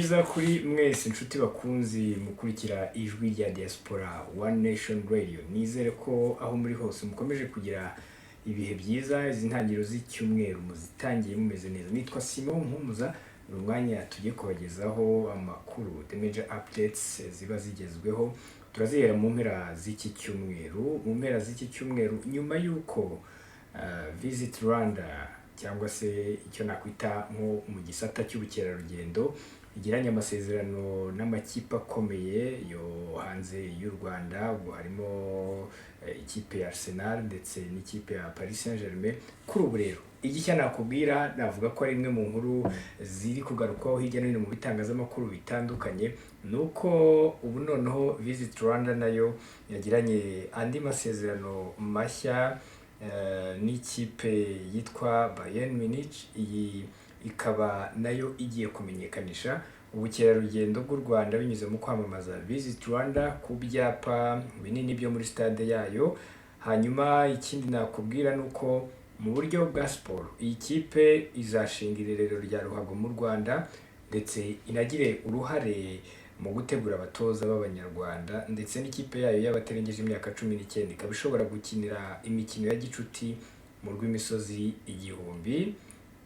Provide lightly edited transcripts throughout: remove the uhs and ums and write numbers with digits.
byiza kuri mwese inshuti bakunzi mukurikira ijwi rya diaspora One Nation Radio. Nizere ko aho muri hose mukomeje kugira ibihe byiza, izi ntangiriro z'icyumweru muzitangiye mumeze neza. Nitwa Simon Mpumuza, ni umwanya tugiye kubagezaho amakuru, the major updates ziba zigezweho. Turazihera mu mpera z'iki cyumweru, nyuma y'uko Visit Rwanda cyangwa se icyo nakwita nko mu gisata cy'ubukerarugendo igiranye amasezerano n'amakipe akomeye yo hanze y'u Rwanda, ubwo harimo ikipe ya Arsenal ndetse n'ikipe ya Paris Saint-Germain. Kuri ubu rero igishya nakubwira, navuga ko ari imwe mu nkuru ziri kugarukwaho hirya no hino mu bitangazamakuru bitandukanye, nuko ubu noneho Visit Rwanda nayo yagiranye andi masezerano mashya n'ikipe yitwa Bayern Munich. Iyi ikaba nayo igiye kumenyekanisha ubukerarugendo bw'u Rwanda binyuze mu kwamamaza Visit Rwanda ku byapa binini byo muri stade yayo. Hanyuma ikindi nakubwira nuko mu buryo bwa siporo iyi kipe izashinga irerero rya ruhago mu Rwanda ndetse inagire uruhare mu gutegura abatoza b'Abanyarwanda, ndetse n'ikipe yayo y'abatarengeje imyaka 19 ikaba ishobora gukinira imikino ya gicuti mu rw'imisozi igihumbi.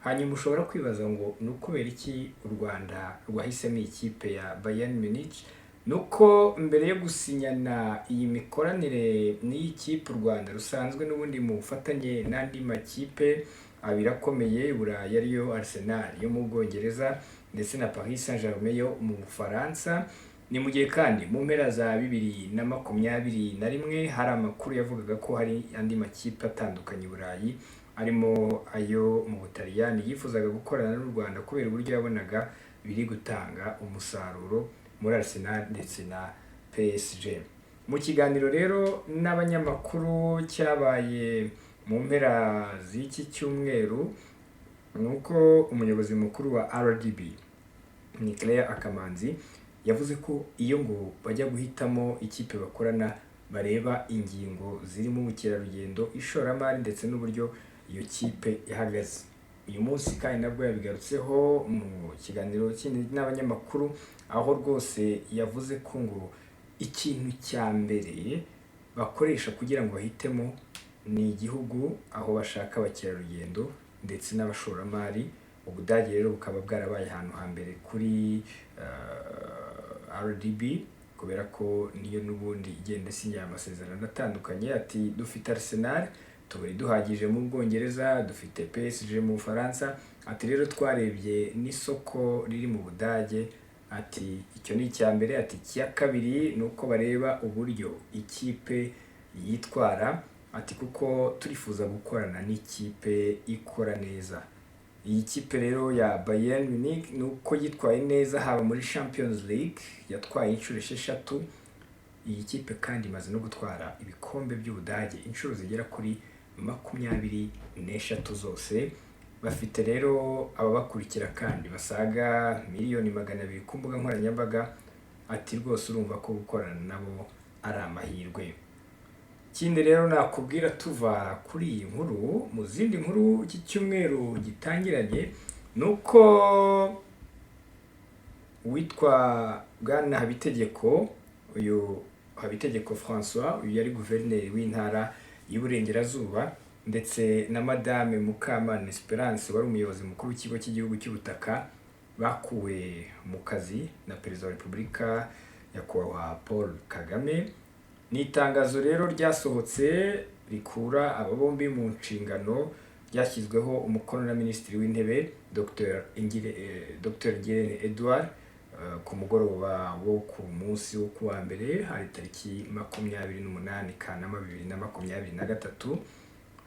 Hanyuma ushobora kwibaza ngo nukubera iki u Rwanda rwahisemo ikipe ya Bayern Munich. Nuko mbere yo gusinyana iyi mikoranire n'iyi kipe, u Rwanda rusanzwe n'ubundi mu bufatanye n'andi makipe abiri akomeye Burayi ariyo Arsenal yo mu Bwongereza ndetse na Paris Saint-Germain yo mu Bufaransa. Ni mu gihe kandi mu mpera za 2021 hari amakuru yavugaga ko hari andi makipe atandukanye Burayi arimo ayo mu Butaliyani yifuzaga gukorana n'u Rwanda kubera uburyo yabonaga biri gutanga umusaruro muri Arsenal ndetse na PSG. Mu kiganiro rero n'abanyamakuru cyabaye mu mpera z'iki cyumweru, nuko umuyobozi mukuru wa RDB ni Claire Akamanzi yavuze ko iyo ngo bajya guhitamo ikipe bakorana bareba ingingo zirimo ubukerarugendo, ishoramari ndetse n'uburyo iyo kipe ihagaze. Uyu munsi kandi nabwo yabigarutseho mu kiganiro kindi n'abanyamakuru, aho rwose yavuze ko ngo ikintu cya mbere bakoresha kugira ngo bahitemo ni igihugu aho bashaka abakerarugendo ndetse n'abashoramari. Ubudage rero bukaba bwarabaye ahantu hambere kuri RDB kubera ko niyo n'ubundi igenda isinya amasezerano atandukanye. Ati dufite Arsenal turi duhagije mu Bwongereza, dufite PSG mu Bufaransa. Ati rero twarebye n'isoko riri mu Budage. Ati icyo ni icya mbere. Ati icya kabiri nuko bareba uburyo ikipe yitwara. Ati kuko turifuza gukorana n'ikipe ikora neza. Iyi kipe rero ya Bayern Munich nuko yitwaye neza haba muri Champions League yatwaye inshuro 6. Iyi kipe kandi imaze no gutwara ibikombe by'Ubudage inshuro zigera kuri 23 zose. Bafite rero ababakurikira kandi basaga 200,000 ku mbuga nkoranyambaga. Ati rwose urumva ko gukorana nabo ari amahirwe. Ikindi rero nakubwira tuva kuri iyi nkuru mu zindi nkuru iki cyumweru gitangiranye, nuko witwa Bwana Habitegeko, uyu Habitegeko François, uyu yari guverineri w'intara y'Iburengerazuba, ndetse na Madame Mukamana Esperance wari umuyobozi mukuru w'ikigo cy'igihugu cy'ubutaka, bakuwe mu kazi na Perezida wa Repubulika nyakubahwa Paul Kagame. Ni itangazo rero ryasohotse rikura aba bombi mu nshingano, ryashyizweho umukono na Minisitiri w'Intebe Dr Ngirente Edouard ku mugoroba wo ku munsi wo kuwa mbere, hari tariki 28 Kanama 2023.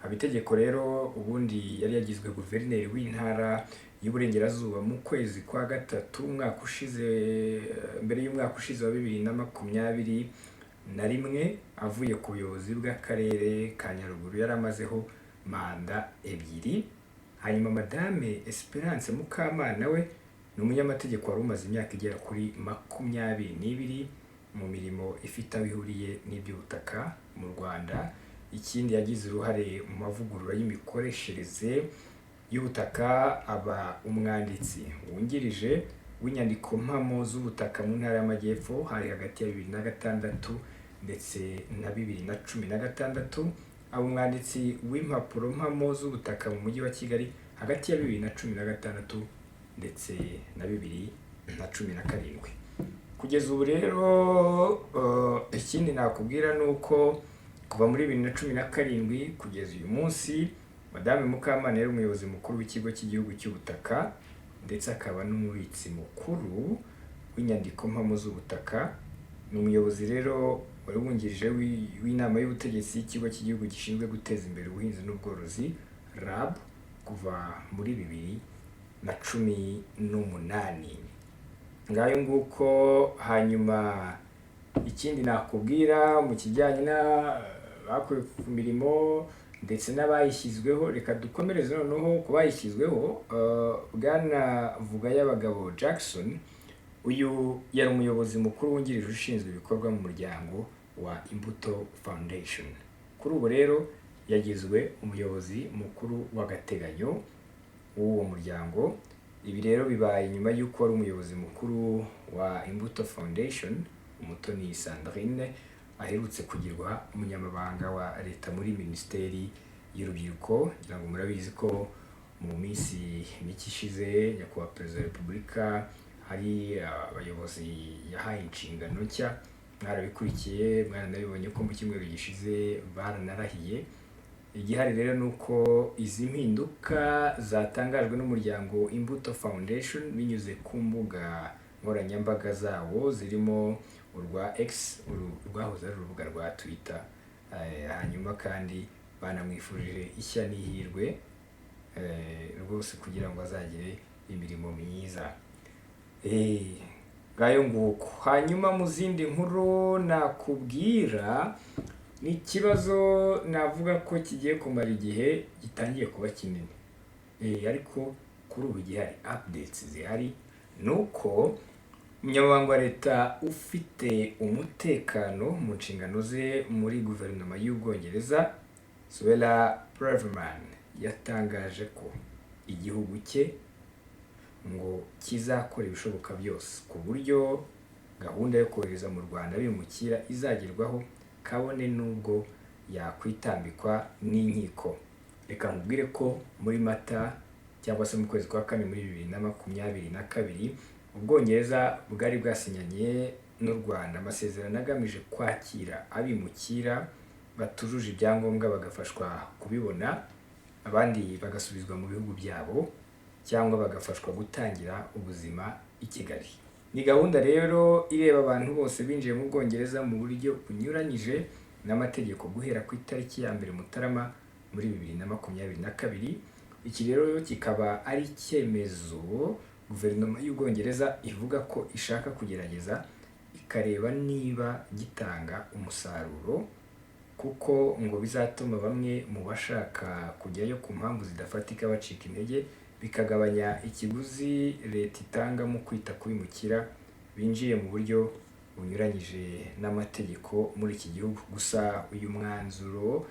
Habitegeko rero ubundi yari yagizwe guverineri w'intara y'Iburengerazuba mu kwezi kwa gatatu umwaka ushize, mbere y'umwaka ushize wa 2021, avuye ku buyobozi bw'akarere ka Nyaruguru yari amazeho manda 2. Hanyuma Madame Esperance Mukamana we ni umunyamategeko wari umaze imyaka igera kuri 22 mu mirimo ifite aho ihuriye n'iby'ubutaka mu Rwanda. Ikindi yagize uruhare mu mavugurura y'imikoreshereze y'ubutaka, aba umwanditsi wungirije w'inyandiko mpamo z'ubutaka mu ntara y'Amajyepfo hari hagati ya 2006 ndetse na 2016, aba umwanditsi w'impapuro mpamo z'ubutaka mu mujyi wa Kigali hagati ya 2016 ndetse na 2017. Kugeza ubu rero ikindi nakubwira ni uko kuva muri 2017 kugeza uyu munsi Madame Mukamana yari umuyobozi mukuru w'ikigo cy'igihugu cy'ubutaka ndetse akaba n'umubitsi mukuru w'inyandiko mpamo z'ubutaka. Ni umuyobozi rero wari wungirije w'inama y'ubutegetsi y'ikigo cy'igihugu gishinzwe guteza imbere ubuhinzi n'ubworozi RAB kuva muri 2018. Ngayo nguko. Hanyuma ikindi nakubwira mu kijyanye n'abakuwe ku mirimo ndetse n'abayishyizweho, reka dukomereze noneho ku bayishyizweho. Bwana Vugayabagabo Jackson, uyu yari umuyobozi mukuru wungirije ushinzwe ibikorwa mu muryango wa Imbuto Foundation. Kuri ubu rero yagizwe umuyobozi mukuru w'agateganyo w'uwo muryango. Ibi rero bibaye nyuma y'uko wari umuyobozi mukuru wa Imbuto Foundation Umutoni Sandrine aherutse kugirwa umunyamabanga wa leta muri Minisiteri y'Urubyiruko. Ngira ngo murabizi ko mu minsi mike ishize nyakubahwa Perezida wa Repubulika hari abayobozi yahaye inshingano nshya. Mwarabikurikiye, mwaranabibonye ko mu cyumweru gishize baranarahiye. Igihari rero ni uko izi mpinduka zatangajwe n'umuryango Imbuto Foundation binyuze ku mbuga nkoranyambaga zawo zirimo urwa X, urwahoze ari urubuga rwa Twitter. Hanyuma kandi banamwifurije ishya n'ihirwe rwose kugira ngo azagire imirimo myiza. Ngayo nguko. Hanyuma mu zindi nkuru nakubwira ni ikibazo navuga ko kigiye kumara igihe gitangiye kuba kinini, ariko kuri ubu gihari updates zihari. Nuko umunyamabanga wa leta ufite umutekano mu nshingano ze muri guverinoma y'Ubwongereza Suella Braverman yatangaje ko igihugu cye ngo kizakora ibishoboka byose ku buryo gahunda yo kohereza mu Rwanda bimukira izagerwaho kabone nubwo yakwitambikwa n'inkiko. Reka nkubwire ko muri Mata cyangwa se mu kwezi kwa kane muri 2022 Ubwongereza bwari bwasinyanye n'u Rwanda amasezerano agamije kwakira abimukira batujuje ibyangombwa bagafashwa kubibona, abandi bagasubizwa mu bihugu byabo cyangwa bagafashwa gutangira ubuzima i Kigali. Ni gahunda rero ireba abantu bose binjiye mu Bwongereza mu buryo bunyuranyije n'amategeko guhera ku itariki ya 1 Mutarama muri 2022. Iki rero kikaba ari icyemezo guverinoma y'Ubwongereza ivuga ko ishaka kugerageza ikareba niba gitanga umusaruro, kuko ngo bizatuma bamwe mu bashaka kujyayo ku mpamvu zidafatika bacika intege, bikagabanya ikiguzi leta itanga mu kwita ku bimukira binjiye mu buryo bunyuranyije n'amategeko muri iki gihugu. Gusa uyu mwanzuro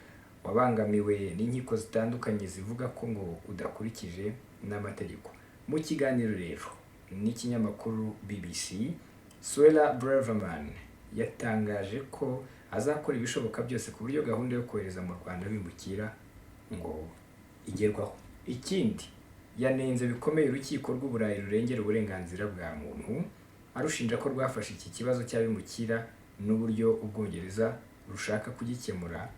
wabangamiwe n'inkiko zitandukanye zivuga ko ngo udakurikije n'amategeko. Mu kiganiro rero n'ikinyamakuru BBC, Suella Braverman yatangaje ko azakora ibishoboka byose ku buryo gahunda yo kohereza mu Rwanda bimukira ngo igerwaho. Ikindi, yanenze bikomeye urukiko rw'Uburayi rurengera uburenganzira bwa muntu, arushinja ko rwafashe iki kibazo cy'abimukira n'uburyo Ubwongereza rushaka kugikemura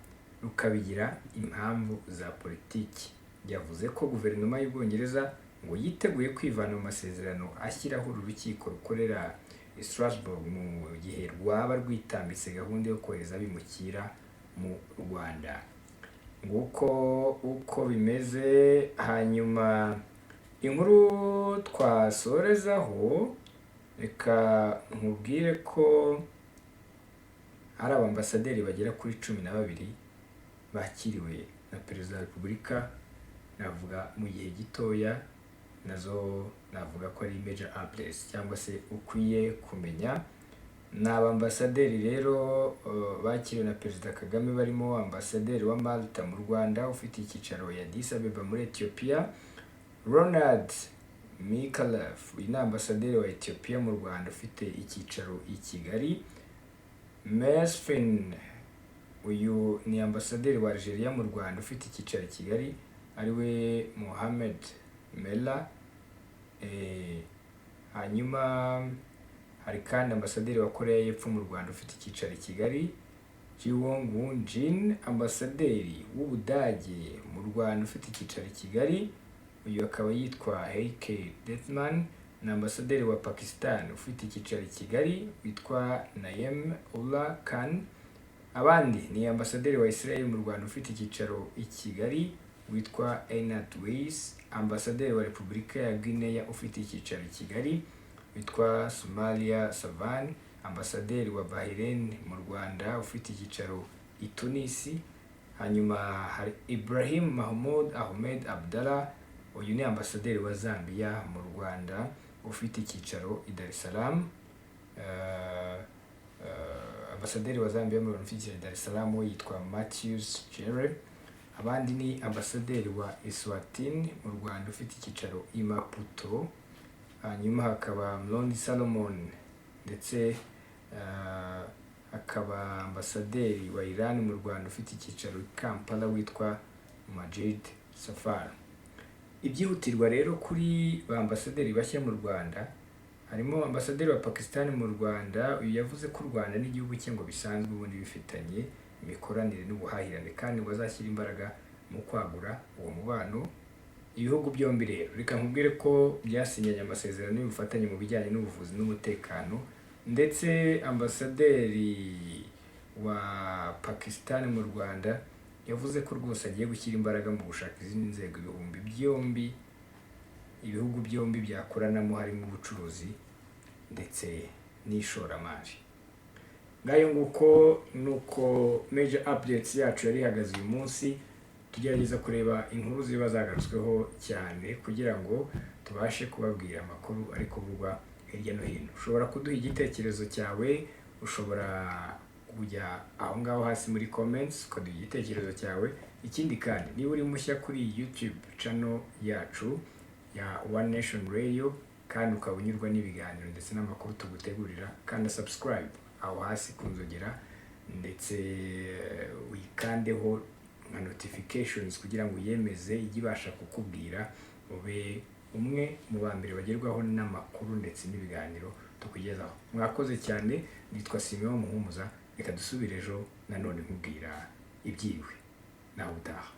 rukabigira impamvu za politiki. Yavuze ko guverinoma y'Ubwongereza ngo yiteguye kwivana mu masezerano ashyiraho uru rukiko rukorera i Strasbourg mu gihe rwaba rwitambitse gahunda yo kohereza abimukira mu Rwanda. Nguko uko bimeze. Hanyuma inkuru twasorezaho, reka nkubwire ko hari abambasaderi bagera kuri 12 bakiriwe na Perezida wa Repubulika, navuga mu gihe gitoya. Nazo navuga ko ari major updates cyangwa se ukwiye kumenya. Ni abambasaderi rero bakiriwe na Perezida Kagame, barimo ambasaderi wa Malta mu Rwanda ufite icyicaro ya Addis Abeba muri Ethiopia, Ronald Mikalev, uyu ni ambasaderi wa Ethiopia mu Rwanda ufite icyicaro i Kigali. Mesfin, uyu ni ambasaderi wa Algeria mu Rwanda ufite icyicaro i Kigali, ariwe Mohamed Mella. Hanyuma hari kandi ambasaderi wa Korea y'Epfo mu Rwanda ufite icyicaro i Kigali, Jiwong Won Jin. Ambasaderi w'Ubudage mu Rwanda ufite icyicaro i Kigali, uyu akaba yitwa Heike Detman. Na ambasaderi wa Pakistan ufite icyicaro i Kigali witwa Naeem Ullah Khan. Abandi ni ambasaderi wa Israel mu Rwanda ufite icyicaro i Kigali witwa Einat Weiss. Ambasaderi wa Repubulika ya Guinea ufite icyicaro i Kigali witwa Somalia Savan. Ambasaderi wa Bahrain mu Rwanda ufite icyicaro i Tunisi. Hanyuma hari Ibrahim Mahmoud Ahmed Abdallah, uyu ni ambasaderi wa Zambia mu Rwanda ufite icyicaro i Dar es Salaam. Ambasaderi wa Zambia mu Rwanda ufite icyicaro i Dar es Salaam yitwa Matthews Jere. Abandi ni ambasaderi wa Eswatini mu Rwanda ufite icyicaro i Maputo. Hanyuma hakaba Mlondi Salomon, ndetse hakaba ambasaderi wa Iran mu Rwanda ufite icyicaro i Kampala witwa Majid Safar. Ibyihutirwa rero kuri ba ambasaderi bashya mu Rwanda, harimo ambasaderi wa Pakistan mu Rwanda. Uyu yavuze ko u Rwanda n'igihugu cye ngo bisanzwe ubundi bifitanye imikoranire n'ubuhahirane, kandi ngo azashyira imbaraga mu kwagura uwo mubano. Ibihugu byombi rero reka nkubwire ko byasinyanye amasezerano y'ubufatanye mu bijyanye n'ubuvuzi n'umutekano, ndetse ambasaderi wa Pakistan mu Rwanda yavuze ko rwose agiye gushyira imbaraga mu gushaka izindi nzego ibihugu byombi byakoranamo, harimo ubucuruzi ndetse n'ishoramari. Ngayo nguko nuko major updates yacu yari ihagaze uyu munsi. Tugerageza kureba inkuru ziba zagarutsweho cyane kugira ngo tubashe kubabwira amakuru ari kuvugwa hirya no hino. Ushobora kuduha igitekerezo cyawe, ushobora kujya aho ngaho hasi muri comments ukaduha igitekerezo cyawe. Ikindi kandi niba uri mushya kuri YouTube channel yacu ya One Nation Radio, kandi ukaba unyurwa n'ibiganiro ndetse n'amakuru tugutegurira, kandi subscribe aho hasi kunzogera, ndetse wikandeho nka notifications kugira ngo uyemeze ijye ibasha kukubwira, ube umwe mu ba mbere bagerwaho n'amakuru ndetse n'ibiganiro tukugezaho. Mwakoze cyane. Nitwa Simeon Muhumuza. Reka dusubire ejo nanone nkubwira ibyiriwe. Nawe utaha.